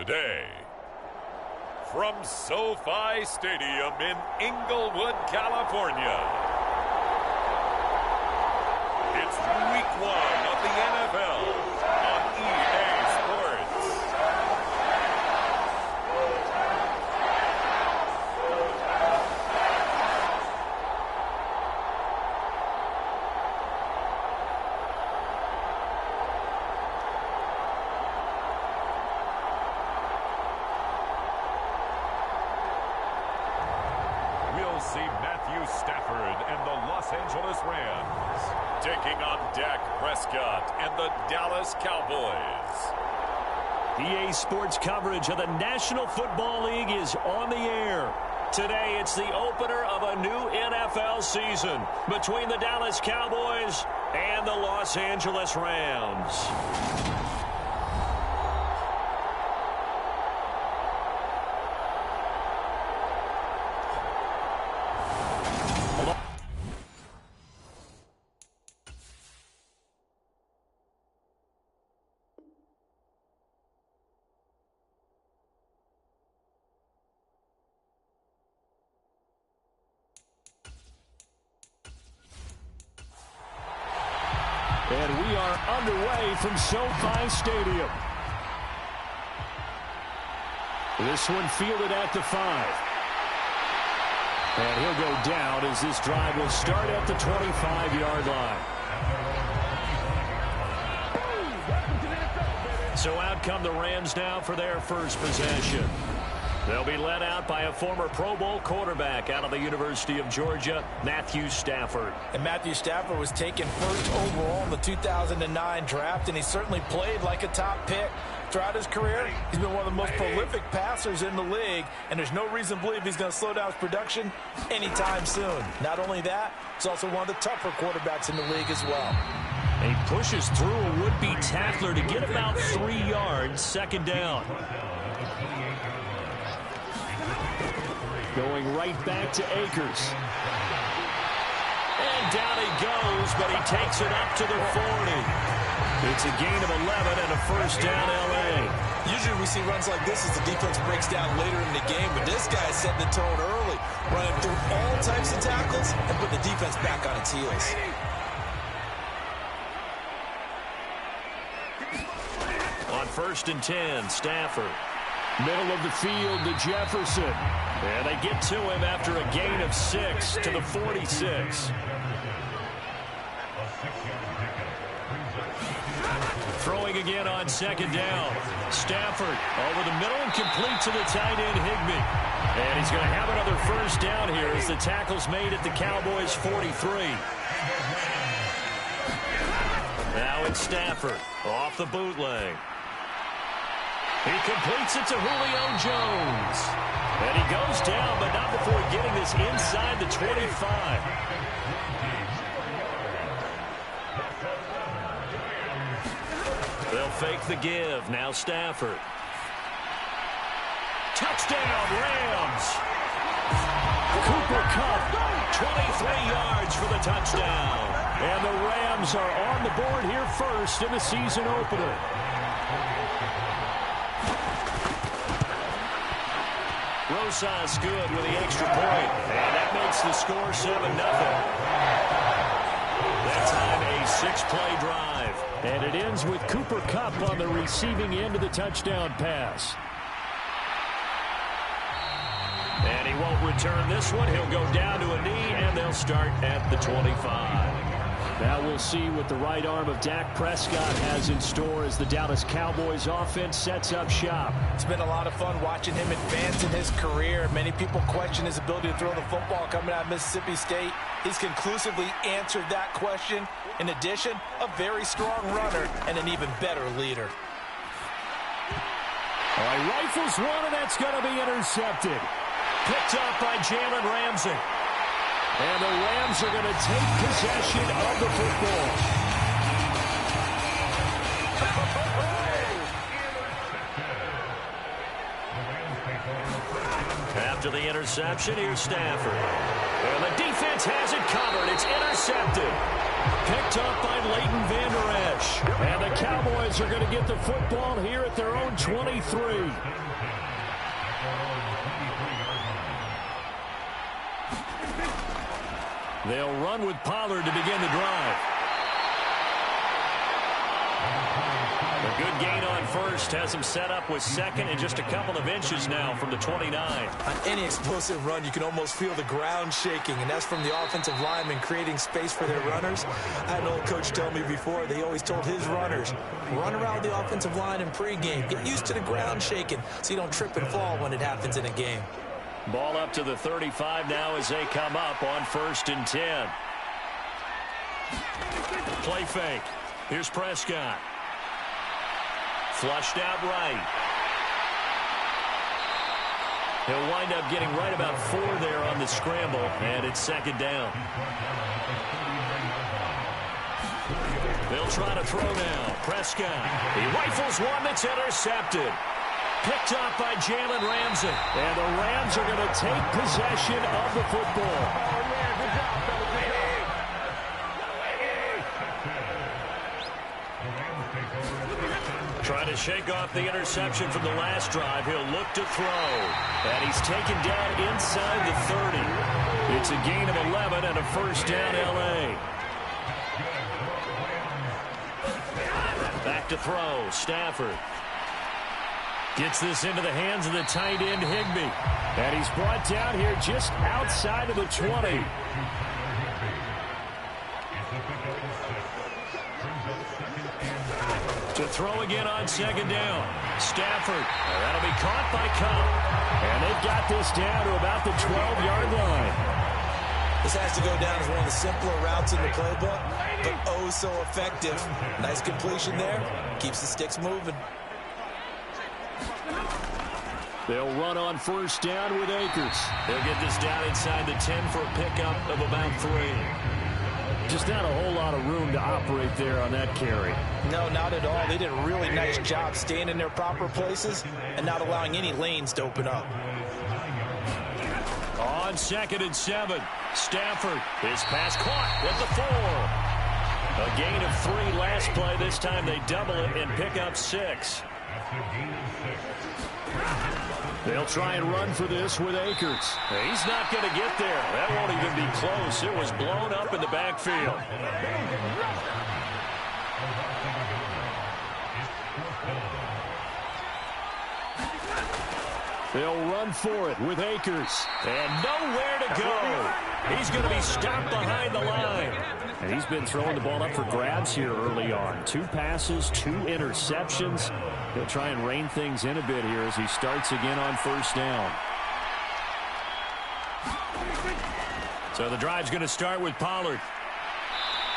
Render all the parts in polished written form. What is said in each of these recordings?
today. From SoFi Stadium in Inglewood, California, it's Week 1 of the NFL on EA Sports. We'll see Matthew Stafford and the Los Angeles Rams taking on Dak Prescott and the Dallas Cowboys. EA Sports coverage of the National Football League is on the air. Today, it's the opener of a new NFL season between the Dallas Cowboys and the Los Angeles Rams. And we are underway from SoFi Stadium. This one fielded at the 5. And he'll go down as this drive will start at the 25-yard line. So out come the Rams now for their first possession. They'll be led out by a former Pro Bowl quarterback out of the University of Georgia, Matthew Stafford. And Matthew Stafford was taken first overall in the 2009 draft, and he certainly played like a top pick. Throughout his career, he's been one of the most prolific passers in the league, and there's no reason to believe he's going to slow down his production anytime soon. Not only that, he's also one of the tougher quarterbacks in the league as well. And he pushes through a would-be tackler to get about 3 yards, second down. Going right back to Akers. And down he goes, but he takes it up to the 40. It's a gain of 11 and a first down, L.A. Usually we see runs like this as the defense breaks down later in the game, but this guy's setting the tone early, running through all types of tackles and putting the defense back on its heels. On 1st and 10, Stafford. Middle of the field to Jefferson. And they get to him after a gain of 6 to the 46. Throwing again on second down. Stafford over the middle and complete to the tight end Higbee. And he's going to have another first down here as the tackle's made at the Cowboys 43. Now it's Stafford off the bootleg. He completes it to Julio Jones. And he goes down, but not before getting this inside the 25. They'll fake the give. Now Stafford. Touchdown, Rams. Cooper Kupp, 23 yards for the touchdown. And the Rams are on the board here first in the season opener. Rosas good with the extra point. And that makes the score 7-0. That time a 6-play drive. And it ends with Cooper Kupp on the receiving end of the touchdown pass. And he won't return this one. He'll go down to a knee, and they'll start at the 25. Now we'll see what the right arm of Dak Prescott has in store as the Dallas Cowboys offense sets up shop. It's been a lot of fun watching him advance in his career. Many people question his ability to throw the football coming out of Mississippi State. He's conclusively answered that question. In addition, a very strong runner and an even better leader. All right, rifles one, and that's going to be intercepted. Picked up by Jalen Ramsey. And the Rams are going to take possession of the football. After the interception, here's Stafford. And the defense has it covered. It's intercepted. picked up by Leighton Vander Esch. And the Cowboys are going to get the football here at their own 23. They'll run with Pollard to begin the drive. A good gain on first has him set up with second and just a couple of inches now from the 29. On any explosive run, you can almost feel the ground shaking, and that's from the offensive linemen creating space for their runners. I had an old coach tell me before, they always told his runners, run around the offensive line in pregame. Get used to the ground shaking so you don't trip and fall when it happens in a game. Ball up to the 35 now as they come up on 1st and 10. Play fake. Here's Prescott. Flushed out right. He'll wind up getting right about 4 there on the scramble, and it's 2nd down. They'll try to throw now. Prescott. He rifles one that's intercepted. Picked up by Jalen Ramsey. And the Rams are going to take possession of the football. Trying to shake off the interception from the last drive. He'll look to throw. And he's taken down inside the 30. It's a gain of 11 and a 1st down, L.A. Back to throw. Stafford. Gets this into the hands of the tight end, Higbee. And he's brought down here just outside of the 20. To throw again on 2nd down. Stafford. And that'll be caught by Cup. And they've got this down to about the 12-yard line. This has to go down as one of the simpler routes in the playbook, but oh so effective. Nice completion there. Keeps the sticks moving. They'll run on 1st down with Akers. They'll get this down inside the 10 for a pickup of about 3. Just not a whole lot of room to operate there on that carry. No, not at all. They did a really nice job staying in their proper places and not allowing any lanes to open up. On 2nd and 7, Stafford. His pass caught at the 4. A gain of 3 last play. This time they double it and pick up 6. They'll try and run for this with Akers. He's not going to get there. That won't even be close. It was blown up in the backfield. They'll run for it with Akers. And nowhere to go. He's going to be stopped behind the line. And he's been throwing the ball up for grabs here early on. 2 passes, 2 interceptions. He'll try and rein things in a bit here as he starts again on 1st down. So the drive's going to start with Pollard.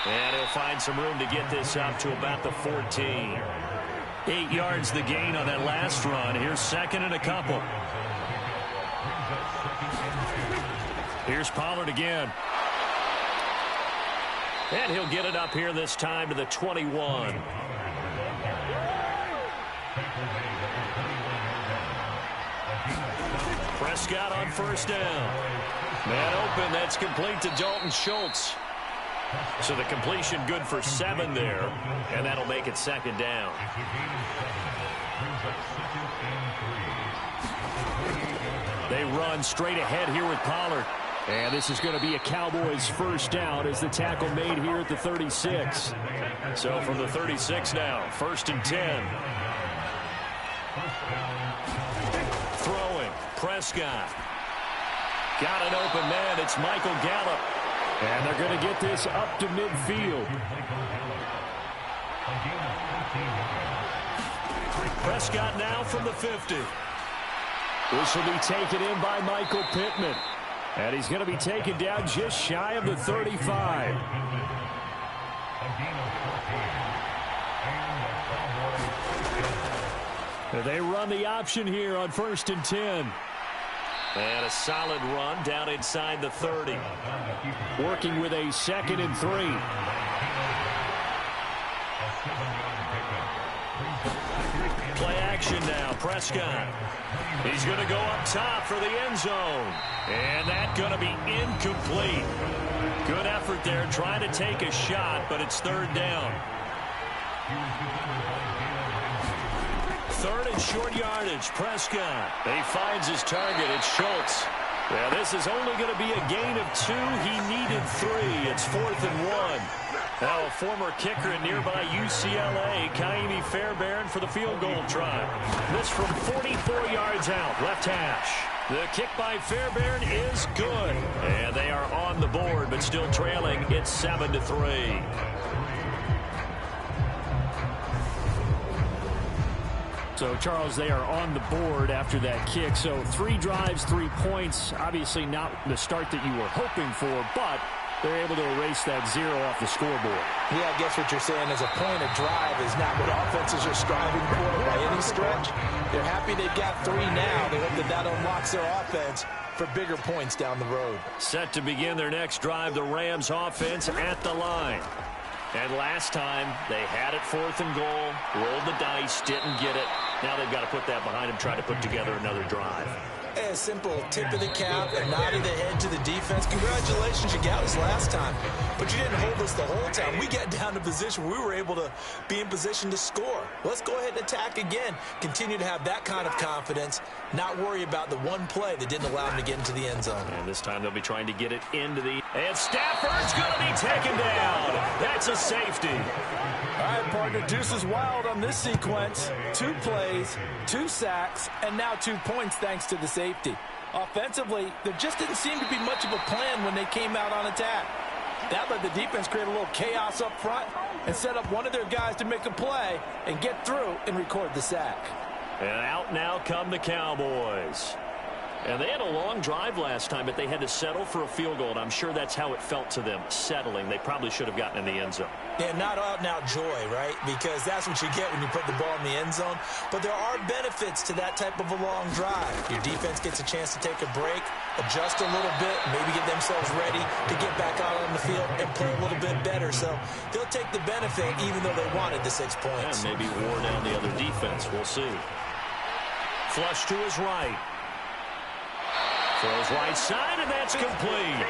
And he'll find some room to get this up to about the 14. 8 yards the gain on that last run. Here's 2nd and a couple. Here's Pollard again. And he'll get it up here this time to the 21. Prescott on 1st down. Man open, that's complete to Dalton Schultz. So the completion good for 7 there, and that'll make it 2nd down. They run straight ahead here with Pollard. And this is going to be a Cowboys 1st down as the tackle made here at the 36. So from the 36 now, 1st and 10. Throwing, Prescott. Got an open man, it's Michael Gallup. And they're going to get this up to midfield. Prescott now from the 50. This will be taken in by Michael Pittman. And he's going to be taken down just shy of the 35. They run the option here on 1st and 10. And a solid run down inside the 30. Working with a 2nd and 3. Play action now. Prescott. He's going to go up top for the end zone. And that's going to be incomplete. Good effort there trying to take a shot, but it's third down. Third and short yardage. Prescott. He finds his target. It's Schultz. Well, this is only going to be a gain of 2. He needed 3. It's 4th and 1. Now a former kicker in nearby UCLA, Kaimi Fairbairn for the field goal try. This from 44 yards out, left hash. The kick by Fairbairn is good. And they are on the board, but still trailing. It's 7-3. So, Charles, they are on the board after that kick. So 3 drives, 3 points. Obviously not the start that you were hoping for, but they're able to erase that 0 off the scoreboard. Yeah, I guess what you're saying is a point of drive is not what offenses are striving for by any stretch. They're happy they've got 3 now. They hope that unlocks their offense for bigger points down the road. Set to begin their next drive, the Rams offense at the line. And last time, they had it 4th and goal, rolled the dice, didn't get it. Now they've got to put that behind them, try to put together another drive. A simple tip of the cap, a nod of the head to the defense. Congratulations, you got us last time. But you didn't hold us the whole time. We got down to position where we were able to be in position to score. Let's go ahead and attack again. Continue to have that kind of confidence. Not worry about the one play that didn't allow them to get into the end zone. And this time they'll be trying to get it into the... And Stafford's going to be taken down. That's a safety. All right, partner, deuce is wild on this sequence. 2 plays, 2 sacks, and now 2 points thanks to the safety. Offensively, there just didn't seem to be much of a plan when they came out on attack. That let the defense create a little chaos up front and set up one of their guys to make a play and get through and record the sack. And out now come the Cowboys. And they had a long drive last time, but they had to settle for a field goal, and I'm sure that's how it felt to them, settling. They probably should have gotten in the end zone. Yeah, not out-and-out joy, right? Because that's what you get when you put the ball in the end zone. But there are benefits to that type of a long drive. Your defense gets a chance to take a break, adjust a little bit, maybe get themselves ready to get back out on the field and play a little bit better. So they'll take the benefit even though they wanted the 6 points. And maybe wore down the other defense. We'll see. Flush to his right. Throws right side, and that's complete.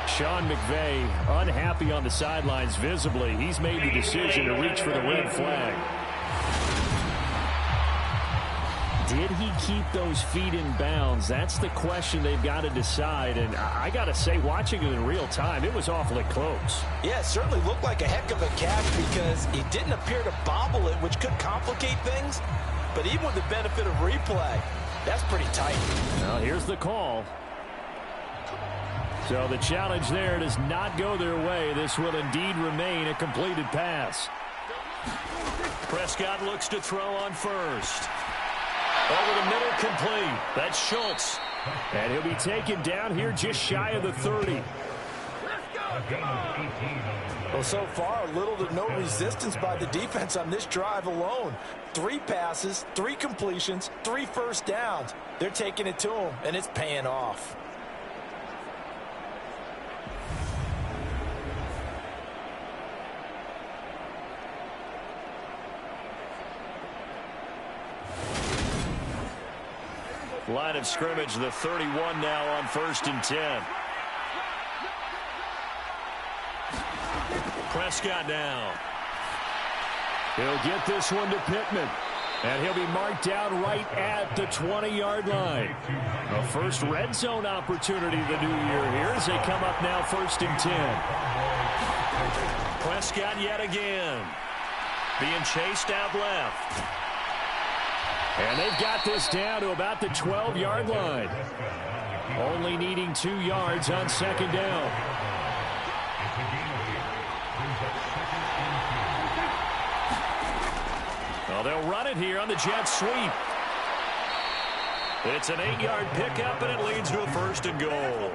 Sean McVay unhappy on the sidelines visibly. He's made the decision to reach for the red flag. Did he keep those feet in bounds? That's the question they've got to decide. And I got to say, watching it in real time, it was awfully close. Yeah, it certainly looked like a heck of a catch because he didn't appear to bobble it, which could complicate things. But even with the benefit of replay, that's pretty tight. Now here's the call. So the challenge there does not go their way. This will indeed remain a completed pass. Prescott looks to throw on first. Over the middle, complete. That's Schultz. And he'll be taken down here just shy of the 30. Well, so far, little to no resistance by the defense on this drive alone. 3 passes, 3 completions, 3 first downs. They're taking it to him, and it's paying off. Line of scrimmage, the 31 now on 1st and 10. Prescott now. He'll get this one to Pittman. And he'll be marked down right at the 20-yard line. A first red zone opportunity the new year here as they come up now 1st and 10. Prescott yet again. Being chased out left. And they've got this down to about the 12-yard line. Only needing 2 yards on 2nd down. Well, they'll run it here on the jet sweep. It's an 8-yard pickup, and it leads to a 1st and goal.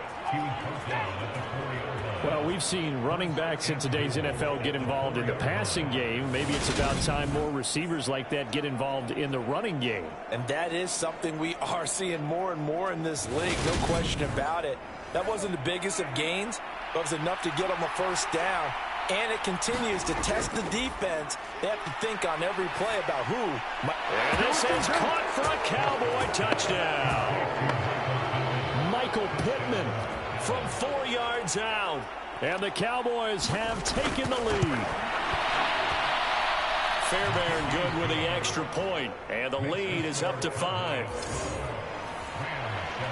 Well, we've seen running backs in today's NFL get involved in the passing game. Maybe it's about time more receivers like that get involved in the running game. And that is something we are seeing more and more in this league, no question about it. That wasn't the biggest of gains, but it was enough to get them a 1st down. And it continues to test the defense. They have to think on every play about who. And this is caught for a Cowboy touchdown. Michael Pittman from 4 yards out. And the Cowboys have taken the lead. Fairbairn good with the extra point. And the lead is up to 5.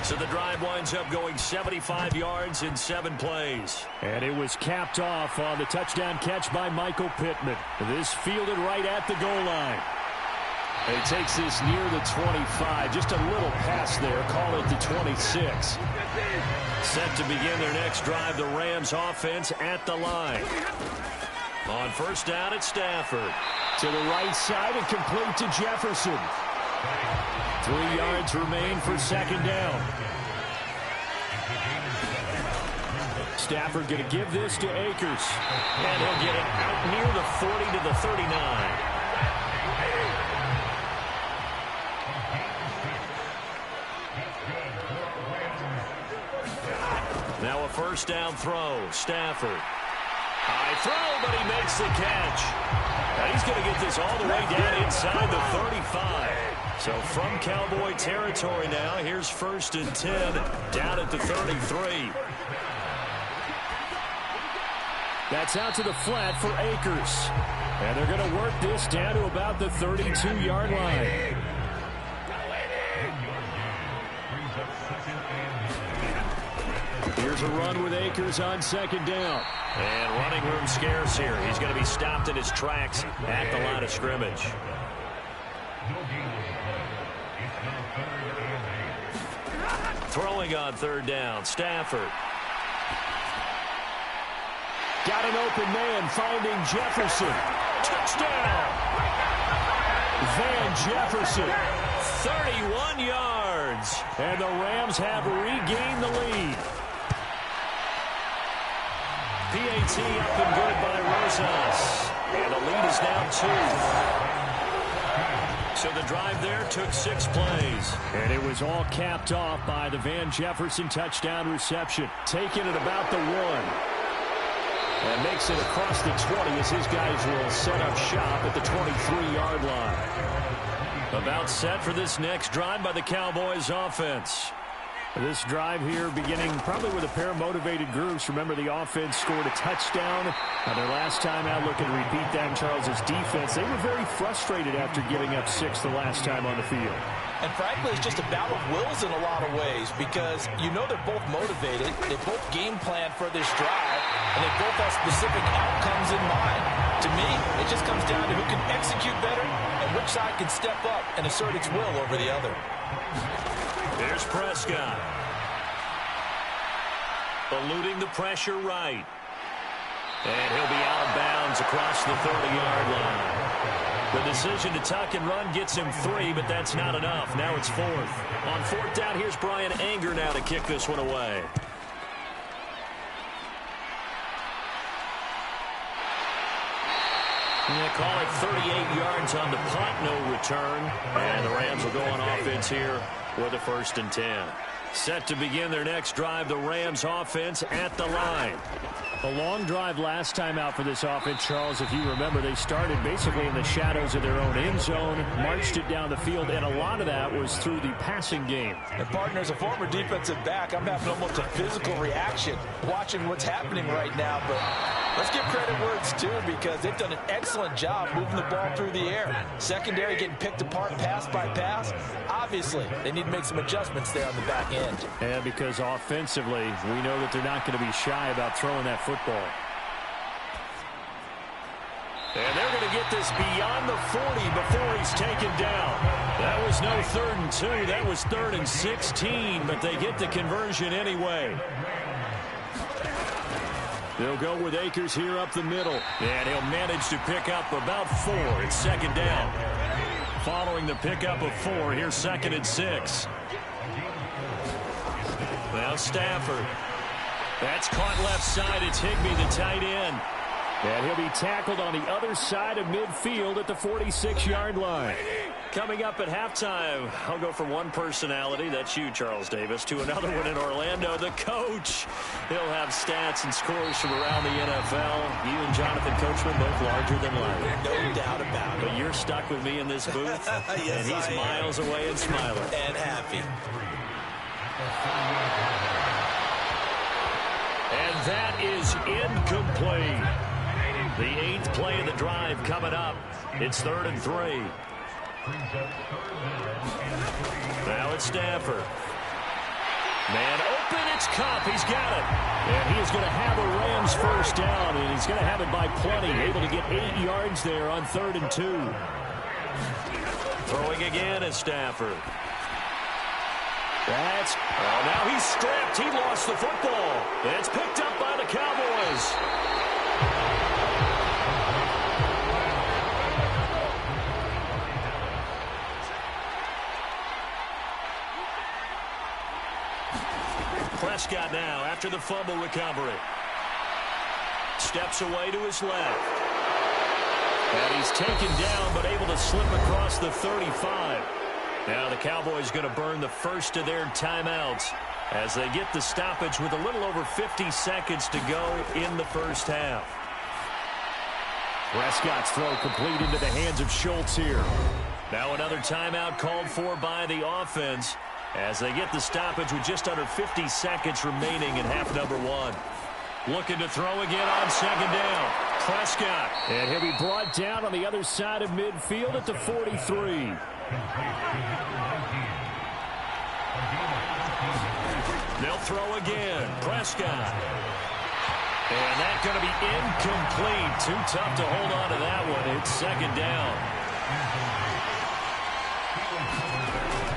So the drive winds up going 75 yards in 7 plays. And it was capped off on the touchdown catch by Michael Pittman. This fielded right at the goal line. And he takes this near the 25. Just a little pass there. Call it the 26. Set to begin their next drive, the Rams offense at the line. On first down, it's Stafford. To the right side and complete to Jefferson. 3 yards remain for second down. Stafford going to give this to Akers. And he'll get it out near the 40 to the 39. Now a first down throw. Stafford. High throw, but he makes the catch. Now he's going to get this all the way down inside the 35. So from Cowboy territory now, here's 1st and 10 down at the 33. That's out to the flat for Akers. And they're going to work this down to about the 32-yard line. Here's a run with Akers on second down. And running room scarce here. He's going to be stopped in his tracks at the line of scrimmage. Throwing on third down, Stafford. Got an open man finding Jefferson. Touchdown! Van Jefferson. 31 yards. And the Rams have regained the lead. PAT up and good by Rosas. And the lead is now 2. So the drive there took 6 plays. And it was all capped off by the Van Jefferson touchdown reception. Taking it about the 1. And makes it across the 20 as his guys will set up shop at the 23-yard line. About set for this next drive by the Cowboys offense. This drive here beginning probably with a pair of motivated groups. Remember, the offense scored a touchdown their last time out. Looking to repeat that in Charles's defense. They were very frustrated after giving up 6 the last time on the field. And frankly, it's just a battle of wills in a lot of ways because you know they're both motivated. They both game plan for this drive, and they both have specific outcomes in mind. To me, it just comes down to who can execute better and which side can step up and assert its will over the other. There's Prescott. Eluding the pressure right. And he'll be out of bounds across the 30-yard line. The decision to tuck and run gets him 3, but that's not enough. Now it's 4th. On 4th down, here's Brian Anger now to kick this one away. And they call it 38 yards on the punt, no return. And the Rams will go on offense here with a 1st and 10. Set to begin their next drive, the Rams offense at the line. A long drive last time out for this offense, Charles. If you remember, they started basically in the shadows of their own end zone, marched it down the field, and a lot of that was through the passing game. And partner, as a former defensive back, I'm having almost a physical reaction watching what's happening right now. But let's give credit where it's due because they've done an excellent job moving the ball through the air. Secondary getting picked apart pass by pass. Obviously, they need to make some adjustments there on the back end. And because offensively, we know that they're not going to be shy about throwing that football. And they're going to get this beyond the 40 before he's taken down. That was no 3rd and 2. That was 3rd and 16, but they get the conversion anyway. They'll go with Akers here up the middle. And he'll manage to pick up about 4. It's 2nd down. Following the pickup of 4, here's 2nd and 6. Now Stafford. That's caught left side. It's Higbee, the tight end. And he'll be tackled on the other side of midfield at the 46-yard line. Coming up at halftime, I'll go from one personality, that's you, Charles Davis, to another one in Orlando, the coach. He'll have stats and scores from around the NFL. You and Jonathan Coachman both larger than life. No doubt about it. But you're stuck with me in this booth, yes, and he's miles away and smiling. And happy. And that is incomplete. The 8th play of the drive coming up. It's 3rd and 3. Now it's Stafford. Man open, it's Cup. He's got it. And he is going to have a Rams first down, and he's going to have it by plenty. Able to get 8 yards there on 3rd and 2. Throwing again is Stafford. Now he's stripped. He lost the football. It's picked up by the Cowboys. Prescott now after the fumble recovery. Steps away to his left. And he's taken down but able to slip across the 35. Now the Cowboys going to burn the first of their timeouts as they get the stoppage with a little over 50 seconds to go in the first half. Prescott's throw complete into the hands of Schultz here. Now another timeout called for by the offense as they get the stoppage with just under 50 seconds remaining in half number 1. Looking to throw again on 2nd down. Prescott. And he'll be brought down on the other side of midfield at the 43. They'll throw again. Prescott. And that's going to be incomplete. Too tough to hold on to that one. It's 2nd down.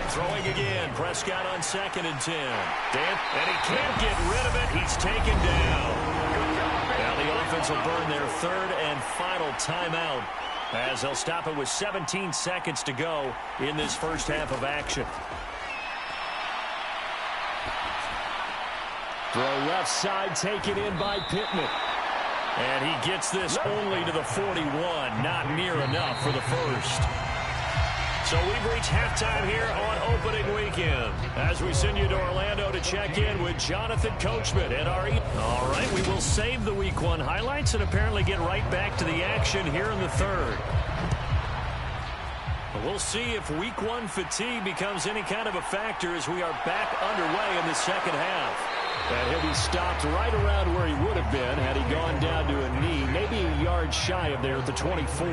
Throwing again. Prescott on 2nd and 10. And he can't get rid of it. He's taken down. Now the offense will burn their 3rd and final timeout as they'll stop it with 17 seconds to go in this first half of action. Throw left side taken in by Pittman. And he gets this only to the 41. Not near enough for the first. So we've reached halftime here on opening weekend as we send you to Orlando to check in with Jonathan Coachman at our... All right, we will save the Week 1 highlights and apparently get right back to the action here in the 3rd. We'll see if Week 1 fatigue becomes any kind of a factor as we are back underway in the 2nd half. And he'll be stopped right around where he would have been had he gone down to a knee, maybe a yard shy of there at the 24.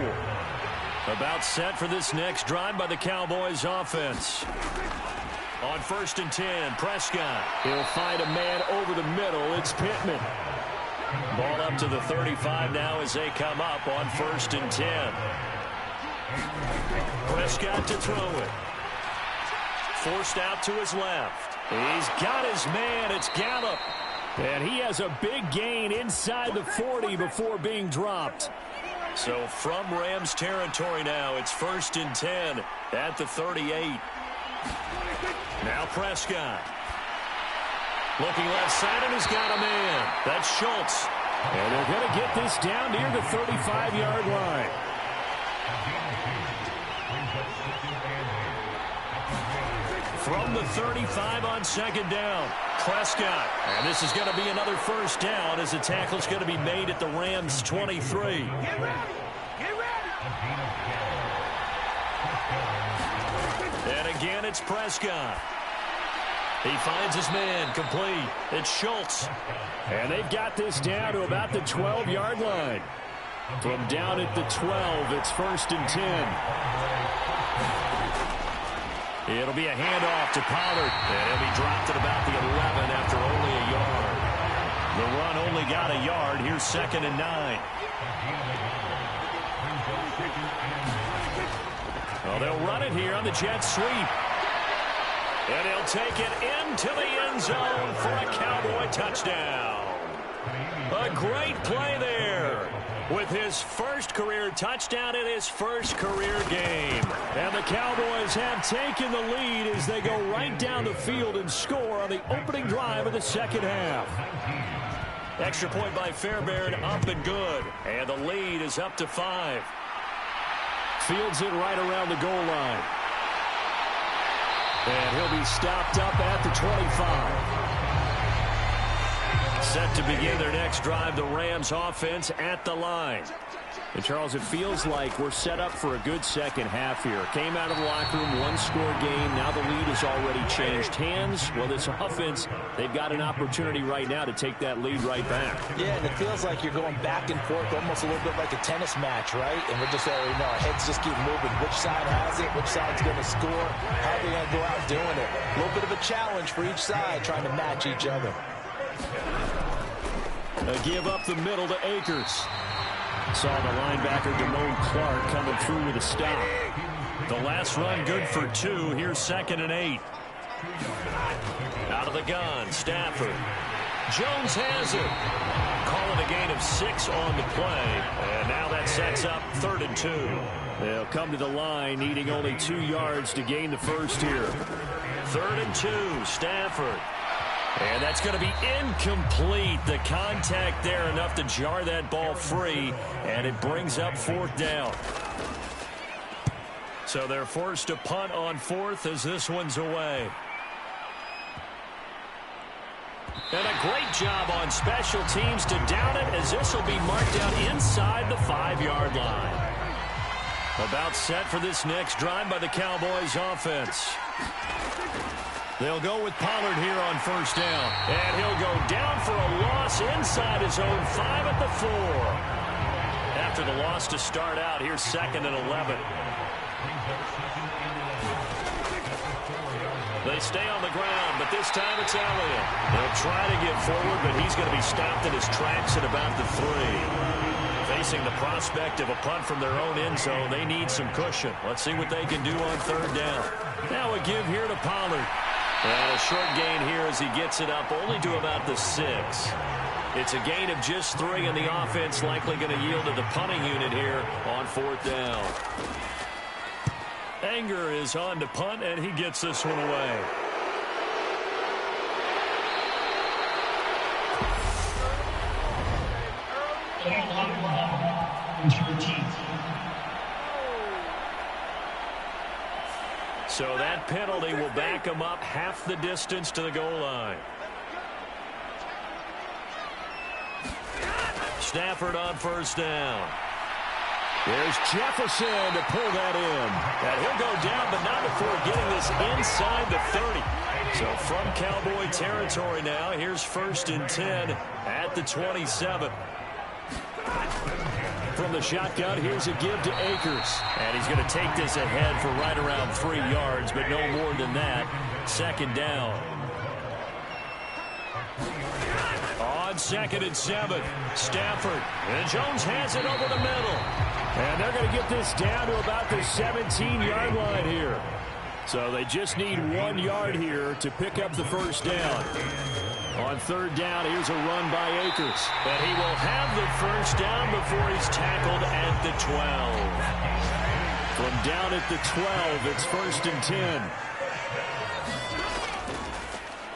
About set for this next drive by the Cowboys offense. On 1st and 10, Prescott. He'll find a man over the middle. It's Pittman. Ball up to the 35 now as they come up on 1st and 10. Prescott to throw it. Forced out to his left. He's got his man. It's Gallup. And he has a big gain inside the 40 before being dropped. So from Rams territory now, it's 1st and 10 at the 38. Now Prescott. Looking left side, and he's got a man. That's Schultz. And they're going to get this down near the 35-yard line. From the 35 on 2nd down, Prescott. And this is going to be another first down as the tackle's going to be made at the Rams' 23. Get ready! Get ready! And again, it's Prescott. He finds his man, complete. It's Schultz. And they've got this down to about the 12-yard line. From down at the 12, it's 1st and 10. It'll be a handoff to Pollard. And he'll be dropped at about the 11 after only a yard. The run only got a yard. Here's 2nd and 9. Well, they'll run it here on the jet sweep. And he'll take it into the end zone for a Cowboy touchdown. A great play there with his first career touchdown in his first career game. And the Cowboys have taken the lead as they go right down the field and score on the opening drive of the 2nd half. Extra point by Fairbairn, up and good. And the lead is up to 5. Fields it right around the goal line. And he'll be stopped up at the 25. Set to begin their next drive, the Rams offense at the line. And, Charles, it feels like we're set up for a good second half here. Came out of the locker room, one-score game. Now the lead has already changed hands. Well, this offense, they've got an opportunity right now to take that lead right back. Yeah, and it feels like you're going back and forth, almost a little bit like a tennis match, right? And we're just already know our heads just keep moving. Which side has it? Which side's going to score? How are they going to go out doing it? A little bit of a challenge for each side, trying to match each other. A give up the middle to Akers. Saw the linebacker, Damone Clark, coming through with a stop. The last run good for 2. Here's 2nd and 8. Out of the gun, Stafford. Jones has it. Call it a gain of 6 on the play. And now that sets up 3rd and 2. They'll come to the line, needing only 2 yards to gain the first here. 3rd and 2, Stafford. And that's going to be incomplete. The contact there enough to jar that ball free, and it brings up 4th down. So they're forced to punt on 4th as this one's away. And a great job on special teams to down it, as this will be marked out inside the 5-yard line. About set for this next drive by the Cowboys offense. They'll go with Pollard here on 1st down. And he'll go down for a loss inside his own 5 at the 4. After the loss to start out, here's 2nd and 11. They stay on the ground, but this time it's Elliott. They'll try to get forward, but he's going to be stopped in his tracks at about the 3. Facing the prospect of a punt from their own end zone, they need some cushion. Let's see what they can do on 3rd down. Now a give here to Pollard. And a short gain here as he gets it up only to about the 6. It's a gain of just 3, and the offense likely going to yield to the punting unit here on 4th down. Anger is on to punt, and he gets this one away. So that penalty will back him up half the distance to the goal line. Stafford on 1st down. There's Jefferson to pull that in. And he'll go down, but not before getting this inside the 30. So from Cowboy territory now, here's 1st and 10 at the 27. From the shotgun, here's a give to Akers. And he's going to take this ahead for right around 3 yards, but no more than that. 2nd down. On 2nd and 7, Stafford. And Jones has it over the middle. And they're going to get this down to about the 17-yard line here. So they just need 1 yard here to pick up the 1st down. On 3rd down, here's a run by Akers. And he will have the 1st down before he's tackled at the 12. From down at the 12, it's 1st and 10.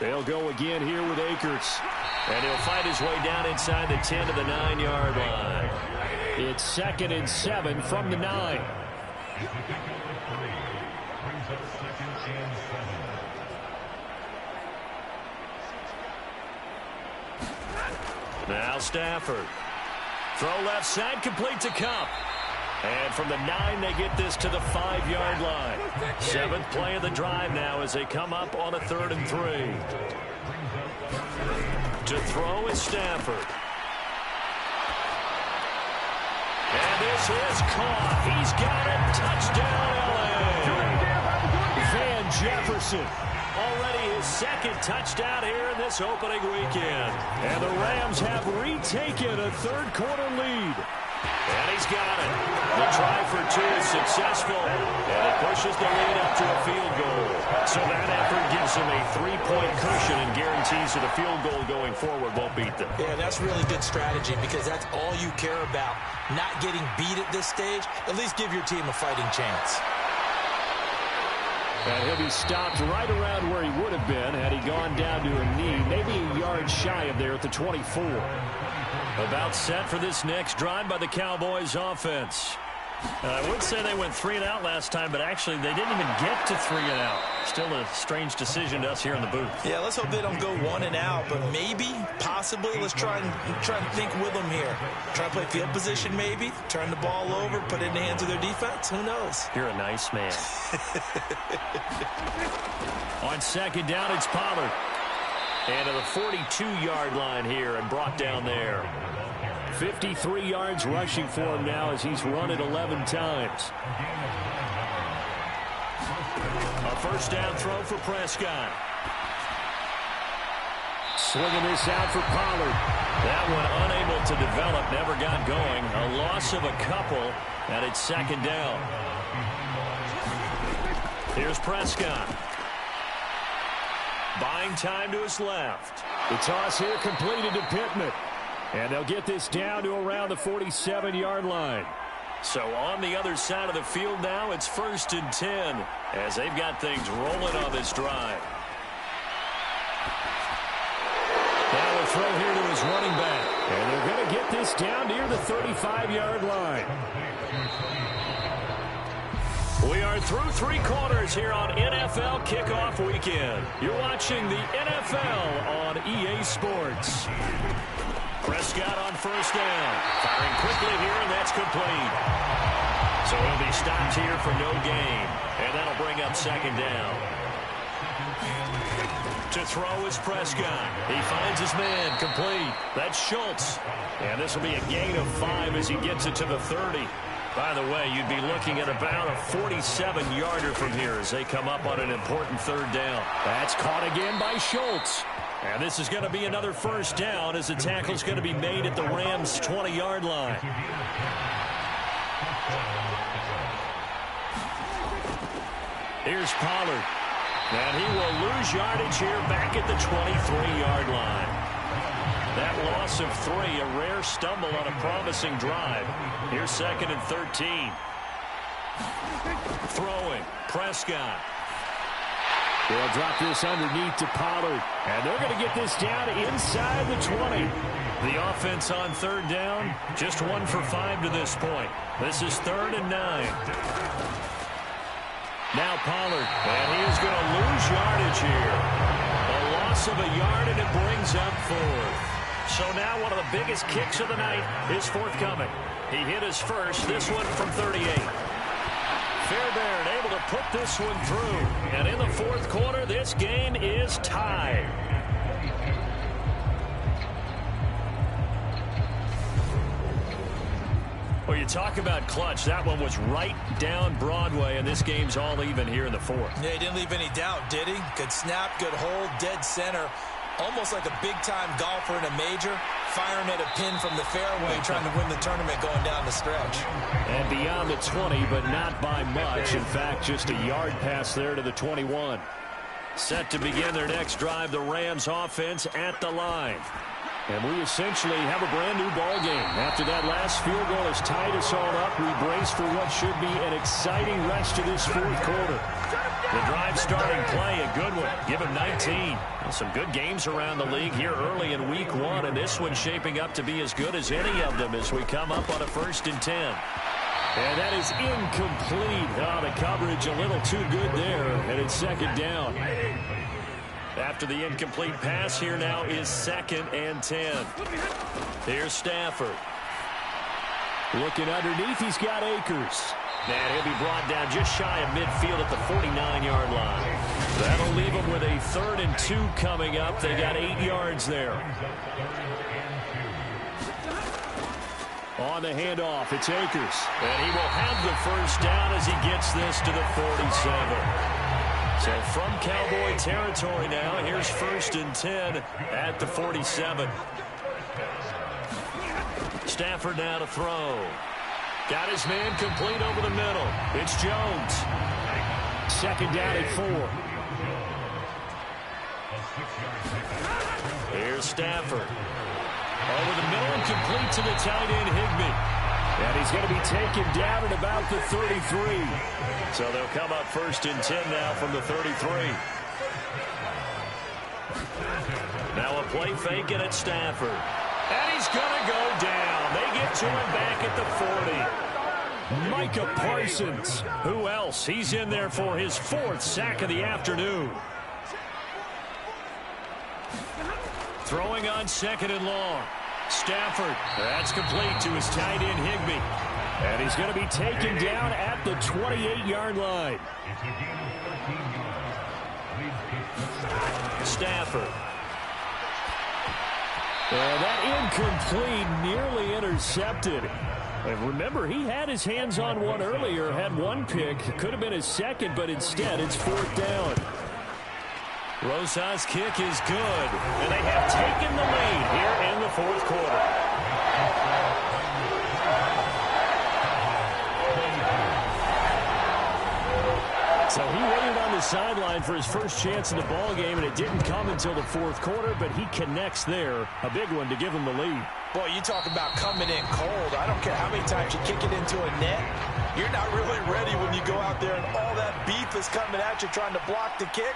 They'll go again here with Akers. And he'll fight his way down inside the 10 to the 9-yard line. It's 2nd and 7 from the 9. Now Stafford. Throw left side, complete to Cup. And from the 9, they get this to the 5-yard line. 7th play of the drive now as they come up on a 3rd and 3. To throw is Stafford. And this is caught. He's got it. Touchdown, LA. Van Jefferson. Already his 2nd touchdown here in this opening weekend. And the Rams have retaken a 3rd quarter lead. And he's got it. The try for 2 is successful, and it pushes the lead up to a field goal. So that effort gives him a 3-point cushion and guarantees that a field goal going forward won't beat them. Yeah, that's really good strategy because that's all you care about. Not getting beat at this stage. At least give your team a fighting chance. And he'll be stopped right around where he would have been had he gone down to a knee, maybe a yard shy of there at the 24. About set for this next drive by the Cowboys offense. I would say they went 3 and out last time, but actually they didn't even get to 3 and out. Still a strange decision to us here in the booth. Yeah, let's hope they don't go 1 and out, but maybe, possibly, let's try and think with them here. Try to play field position maybe, turn the ball over, put it in the hands of their defense. Who knows? You're a nice man. On second down, it's Pollard. And to the 42-yard line here and brought down there. 53 yards rushing for him now as he's run it 11 times. A first down throw for Prescott. Swinging this out for Pollard. That one unable to develop, never got going. A loss of a couple, and it's second down. Here's Prescott. Buying time to his left. The toss here completed to Pittman. And they'll get this down to around the 47-yard line. So on the other side of the field now, it's 1st and 10 as they've got things rolling on this drive. Now a throw here to his running back. And they're going to get this down near the 35-yard line. We are through 3 quarters here on NFL Kickoff Weekend. You're watching the NFL on EA Sports. Prescott on first down. Firing quickly here, and that's complete. So he'll be stopped here for no gain. And that'll bring up second down. To throw is Prescott. He finds his man, complete. That's Schultz. And this will be a gain of 5 as he gets it to the 30. By the way, you'd be looking at about a 47-yarder from here as they come up on an important third down. That's caught again by Schultz. And this is going to be another first down as the tackle's going to be made at the Rams' 20-yard line. Here's Pollard. And he will lose yardage here back at the 23-yard line. That loss of 3, a rare stumble on a promising drive. Here's 2nd and 13. Throwing, Prescott. They'll drop this underneath to Pollard. And they're going to get this down inside the 20. The offense on third down, just 1 for 5 to this point. This is 3rd and 9. Now Pollard, and he is going to lose yardage here. A loss of a yard, and it brings up 4th. So now one of the biggest kicks of the night is forthcoming. He hit his first, this one from 38. Fairbairn able to put this one through. And in the 4th quarter, this game is tied. Well, you talk about clutch. That one was right down Broadway, and this game's all even here in the 4th. Yeah, he didn't leave any doubt, did he? Good snap, good hold, dead center. Almost like a big-time golfer in a major, firing at a pin from the fairway, trying to win the tournament going down the stretch. And beyond the 20, but not by much. In fact, just a yard pass there to the 21. Set to begin their next drive, the Rams offense at the line. And we essentially have a brand-new ball game. After that last field goal has tied us all up, we brace for what should be an exciting rest of this 4th quarter. The drive starting play, a good one. Give him 19. Some good games around the league here early in week 1, and this one's shaping up to be as good as any of them as we come up on a 1st and 10. And that is incomplete. Oh, the coverage a little too good there, and it's 2nd down. After the incomplete pass, here now is 2nd and 10. Here's Stafford. Looking underneath, he's got Akers. And he'll be brought down just shy of midfield at the 49-yard line. That'll leave him with a 3rd and 2 coming up. They got 8 yards there. On the handoff, it's Akers. And he will have the first down as he gets this to the 47. So from Cowboy territory now, here's 1st and 10 at the 47. Stafford now to throw. Got his man complete over the middle. It's Jones. 2nd down at 4. Here's Stafford. Over the middle and complete to the tight end, Higbee. And he's going to be taken down at about the 33. So they'll come up 1st and 10 now from the 33. Now a play fake and it's Stafford. And he's going to go down. They get to him back at the 40. Micah Parsons. Who else? He's in there for his 4th sack of the afternoon. Throwing on 2nd and long. Stafford. That's complete to his tight end Higbee. And he's going to be taken down at the 28-yard line. Stafford. And that incomplete, nearly intercepted. And remember, he had his hands on one earlier, had one pick. Could have been his second, but instead it's 4th down. Rosas' kick is good, and they have taken the lead here in the 4th quarter. So he waited on the sideline for his first chance in the ball game, and it didn't come until the 4th quarter, but he connects there. A big one to give him the lead. Boy, you talk about coming in cold. I don't care how many times you kick it into a net. You're not really ready when you go out there and all that beef is coming at you trying to block the kick.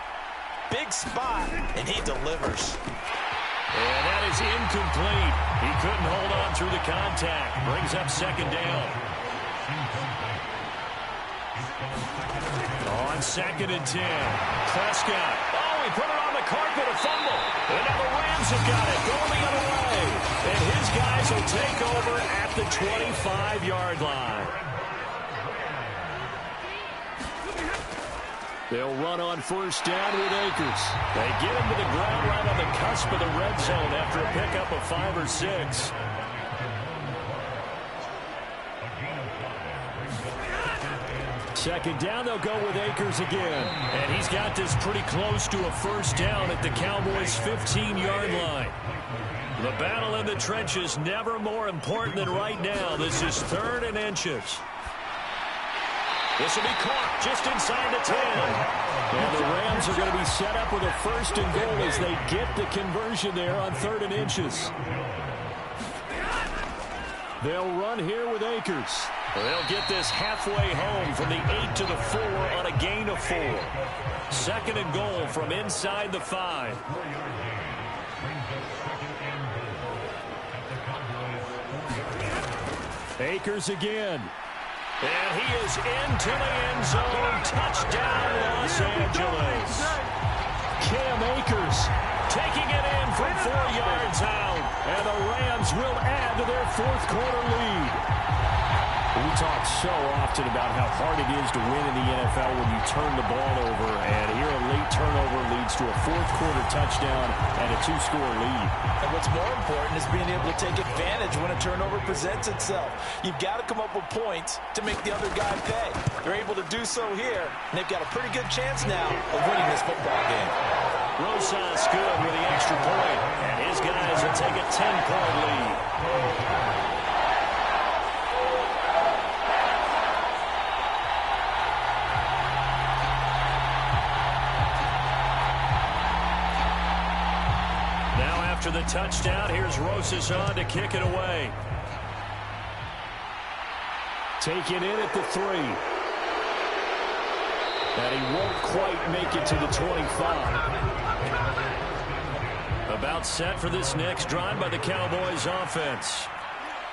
Big spot, and he delivers. And that is incomplete. He couldn't hold on through the contact. Brings up 2nd down. On 2nd and 10. Prescott. Oh, he put it on the carpet, a fumble. And now the Rams have got it, going the other way. And his guys will take over at the 25-yard line. They'll run on 1st down with Akers. They get him to the ground right on the cusp of the red zone after a pickup of 5 or 6. Second down, they'll go with Akers again. And he's got this pretty close to a 1st down at the Cowboys' 15-yard line. The battle in the trenches never more important than right now. This is 3rd and inches. This will be caught just inside the 10. And the Rams are going to be set up with a 1st and goal as they get the conversion there on 3rd and inches. They'll run here with Akers. They'll get this halfway home from the 8 to the 4 on a gain of 4. 2nd and goal from inside the 5. Akers again. And he is into the end zone. Touchdown, Los Angeles. Cam Akers taking it in from 4 yards out. And the Rams will add to their 4th quarter lead. We talk so often about how hard it is to win in the NFL when you turn the ball over. And here a late turnover leads to a 4th quarter touchdown and a 2-score lead. And what's more important is being able to take advantage when a turnover presents itself. You've got to come up with points to make the other guy pay. They're able to do so here, and they've got a pretty good chance now of winning this football game. Rosas good with the extra point, and his guys will take a 10-point lead. After the touchdown, here's Rosas on to kick it away. Taken in at the 3. And he won't quite make it to the 25. About set for this next drive by the Cowboys offense.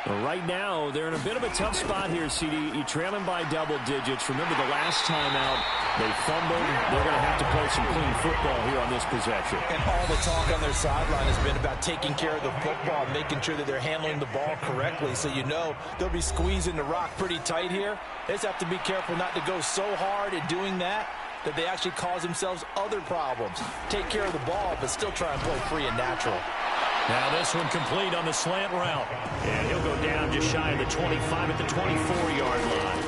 Well, right now, they're in a bit of a tough spot here, CD. You're trailing by double digits. Remember the last time out, they fumbled. They're going to have to play some clean football here on this possession. And all the talk on their sideline has been about taking care of the football, making sure that they're handling the ball correctly. So you know they'll be squeezing the rock pretty tight here. They just have to be careful not to go so hard in doing that they actually cause themselves other problems. Take care of the ball, but still try and play free and natural. Now this one complete on the slant route. And he'll go down just shy of the 25 at the 24-yard line.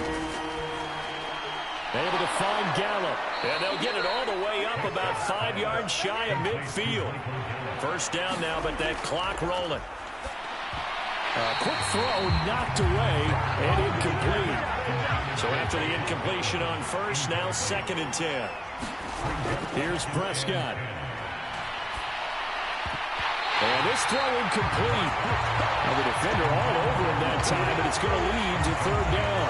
Able to find Gallup. And they'll get it all the way up about 5 yards shy of midfield. 1st down now, but that clock rolling. Quick throw knocked away and incomplete. So after the incompletion on 1st, now 2nd and 10. Here's Prescott. And this throw incomplete. And the defender all over him that time, and it's going to lead to third down.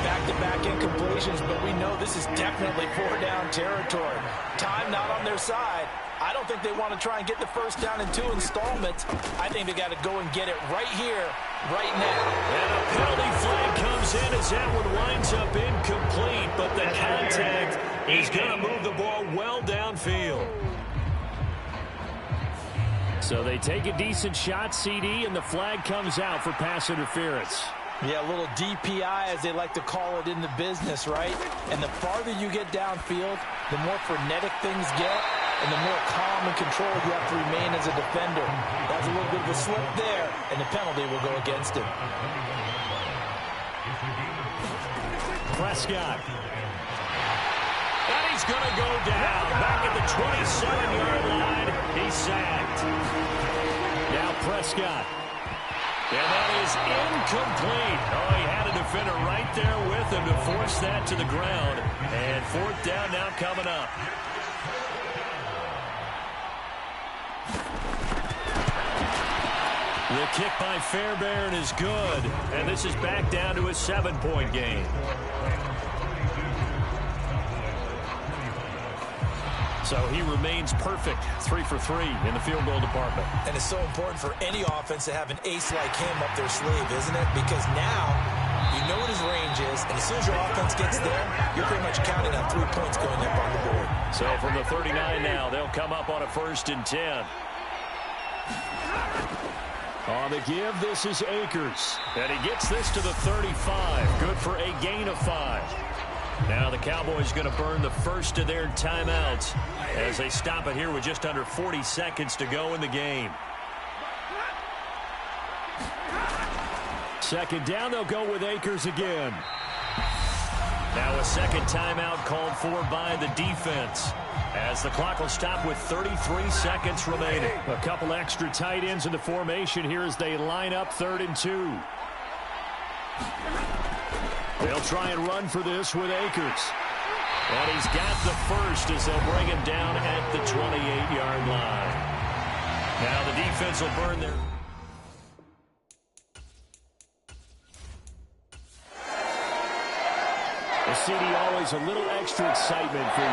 Back-to-back incompletions, but we know this is definitely four-down territory. Time not on their side. I don't think they want to try and get the first down in 2 installments. I think they got to go and get it right here, right now. And a penalty flag comes in as that one winds up incomplete, but the contact is going to move the ball well downfield. So they take a decent shot, CD, and the flag comes out for pass interference. Yeah, a little DPI, as they like to call it in the business, right? And the farther you get downfield, the more frenetic things get, and the more calm and controlled you have to remain as a defender. That's a little bit of a slip there, and the penalty will go against him. Prescott. And he's going to go down. Back at the 27-yard line. He's sacked. Now Prescott. And that is incomplete. Oh, he had a defender right there with him to force that to the ground. And fourth down now coming up. The kick by Fairbairn is good. And this is back down to a 7-point game. So he remains perfect, 3 for 3 in the field goal department. And it's so important for any offense to have an ace like him up their sleeve, isn't it? Because now you know what his range is, and as soon as your offense gets there, you're pretty much counting on 3 points going up on the board. So from the 39 now, they'll come up on a 1st and 10. On the give, this is Akers. And he gets this to the 35. Good for a gain of 5. Now the Cowboys going to burn the first of their timeouts as they stop it here with just under 40 seconds to go in the game. Second down, they'll go with Akers again. Now a second timeout called for by the defense as the clock will stop with 33 seconds remaining. A couple extra tight ends in the formation here as they line up 3rd and 2. They'll try and run for this with Akers. And he's got the first as they'll bring him down at the 28-yard line. Now the defense will burn their... The CD always a little extra excitement for